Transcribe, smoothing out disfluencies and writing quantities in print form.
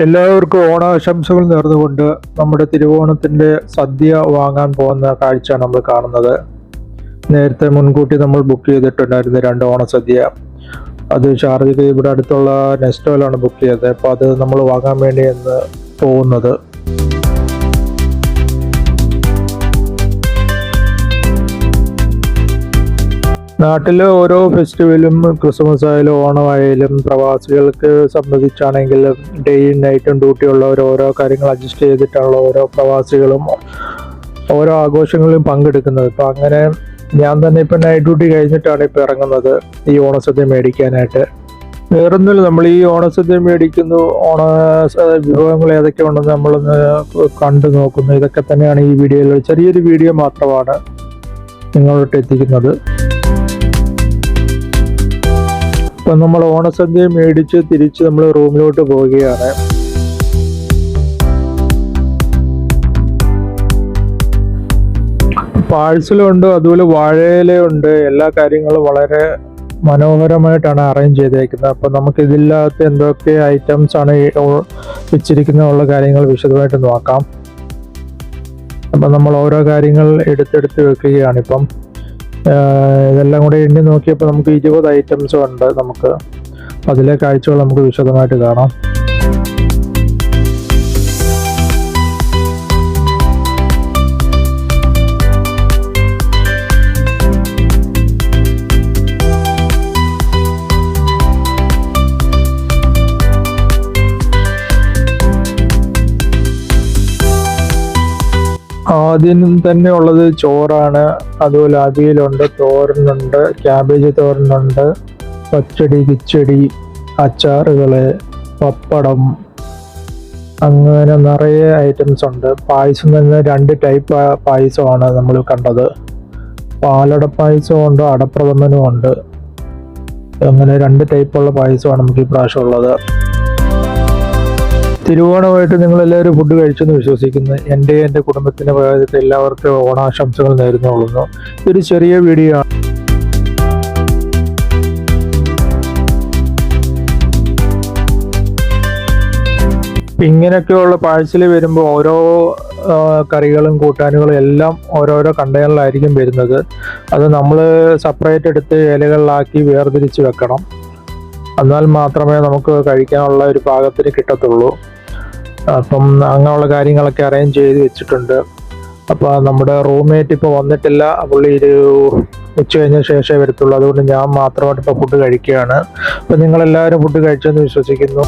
എല്ലാവർക്കും ഓണാശംസകൾ നേർന്നുകൊണ്ട് നമ്മുടെ തിരുവോണത്തിൻ്റെ സദ്യ വാങ്ങാൻ പോകുന്ന കാഴ്ചയാണ് നമ്മൾ കാണുന്നത്. നേരത്തെ മുൻകൂട്ടി നമ്മൾ ബുക്ക് ചെയ്തിട്ടുണ്ടായിരുന്നു 2 ഓണസദ്യ. അത് ഷാർജയിൽ ഇവിടെ അടുത്തുള്ള നെസ്റ്റോയിലാണ് ബുക്ക് ചെയ്തത്. അപ്പോൾ അത് നമ്മൾ വാങ്ങാൻ വേണ്ടിയാണ് പോകുന്നത്. നാട്ടിലെ ഓരോ ഫെസ്റ്റിവലും ക്രിസ്മസ് ആയാലും ഓണമായാലും പ്രവാസികൾക്ക് സംബന്ധിച്ചാണെങ്കിലും ഡേയും നൈറ്റും ഡ്യൂട്ടി ഉള്ളവർ ഓരോ കാര്യങ്ങൾ അഡ്ജസ്റ്റ് ചെയ്തിട്ടുള്ള ഓരോ പ്രവാസികളും ഓരോ ആഘോഷങ്ങളിലും പങ്കെടുക്കുന്നത്. ഇപ്പം അങ്ങനെ ഞാൻ തന്നെ ഇപ്പം നൈറ്റ് ഡ്യൂട്ടി കഴിഞ്ഞിട്ടാണ് ഇപ്പം ഇറങ്ങുന്നത് ഈ ഓണസദ്യ മേടിക്കാനായിട്ട്. വേറൊന്നുമില്ല, നമ്മൾ ഈ ഓണസദ്യ മേടിക്കുന്നു, ഓണ വിഭവങ്ങൾ ഏതൊക്കെ ഉണ്ടെന്ന് നമ്മളൊന്ന് കണ്ടു നോക്കുന്നു. ഇതൊക്കെ തന്നെയാണ് ഈ വീഡിയോയിൽ, ചെറിയൊരു വീഡിയോ മാത്രമാണ് നിങ്ങളോട്ട് എത്തിക്കുന്നത്. ഇപ്പം നമ്മൾ ഓണസദ്യ മേടിച്ച് തിരിച്ച് നമ്മൾ റൂമിലോട്ട് പോവുകയാണ്. പാഴ്സലുണ്ട്, അതുപോലെ വാഴയിലുണ്ട്. എല്ലാ കാര്യങ്ങളും വളരെ മനോഹരമായിട്ടാണ് അറേഞ്ച് ചെയ്തേക്കുന്നത്. അപ്പം നമുക്ക് ഇതില്ലാത്ത എന്തൊക്കെ ഐറ്റംസ് ആണ് വെച്ചിരിക്കുന്ന കാര്യങ്ങൾ വിശദമായിട്ട് നോക്കാം. അപ്പം നമ്മൾ ഓരോ കാര്യങ്ങൾ എടുത്തെടുത്ത് വെക്കുകയാണ്. ഇപ്പം ഇതെല്ലാം കൂടെ എണ്ണി നോക്കിയപ്പോൾ നമുക്ക് 20 ഐറ്റംസ് ഉണ്ട്. നമുക്ക് അതിലെ കാഴ്ചകൾ നമുക്ക് വിശദമായിട്ട് കാണാം. ആദ്യം തന്നെ ഉള്ളത് ചോറാണ്. അതുപോലെ അവിയലുണ്ട്, തോരനുണ്ട്, ക്യാബേജ് തോരനുണ്ട്, പച്ചടി, കിച്ചടി, അച്ചാറുകള്, പപ്പടം, അങ്ങനെ നിറയെ ഐറ്റംസ് ഉണ്ട്. പായസം തന്നെ 2 ടൈപ്പ് പായസമാണ് നമ്മൾ കണ്ടത്. പാലട പായസവും ഉണ്ട്, അടപ്രഥമനും ഉണ്ട്. അങ്ങനെ 2 ടൈപ്പുള്ള പായസമാണ് നമുക്ക് ഈ പ്രാവശ്യം ഉള്ളത്. തിരുവോണമായിട്ട് നിങ്ങളെല്ലാവരും ഫുഡ് കഴിച്ചെന്ന് വിശ്വസിക്കുന്നു. എൻ്റെ കുടുംബത്തിൻ്റെ ഭാഗത്ത് എല്ലാവർക്കും ഓണാശംസകൾ നേരുന്നുകൊള്ളുന്നു. ഇതൊരു ചെറിയ വീഡിയോ ആണ്. ഇങ്ങനെയൊക്കെയുള്ള പാഴ്സൽ വരുമ്പോൾ ഓരോ കറികളും കൂട്ടാനുകളും എല്ലാം ഓരോരോ കണ്ടെയ്നറിലായിരിക്കും വരുന്നത്. അത് നമ്മൾ സെപ്പറേറ്റ് എടുത്ത് ഇലകളിലാക്കി വേർതിരിച്ച് വെക്കണം. എന്നാൽ മാത്രമേ നമുക്ക് കഴിക്കാനുള്ള ഒരു പാകത്തിന് കിട്ടത്തുള്ളൂ. അപ്പം അങ്ങനെയുള്ള കാര്യങ്ങളൊക്കെ അറേഞ്ച് ചെയ്ത് വെച്ചിട്ടുണ്ട്. അപ്പോൾ നമ്മുടെ റൂംമേറ്റ് ഇപ്പോൾ വന്നിട്ടില്ല, പുള്ളി ഒരു ഉച്ച കഴിഞ്ഞ ശേഷമേ വരത്തുള്ളൂ. അതുകൊണ്ട് ഞാൻ മാത്രമായിട്ട് ഇപ്പോൾ ഫുഡ് കഴിക്കുകയാണ്. അപ്പോൾ നിങ്ങളെല്ലാവരും ഫുഡ് കഴിച്ചെന്ന് വിശ്വസിക്കുന്നു.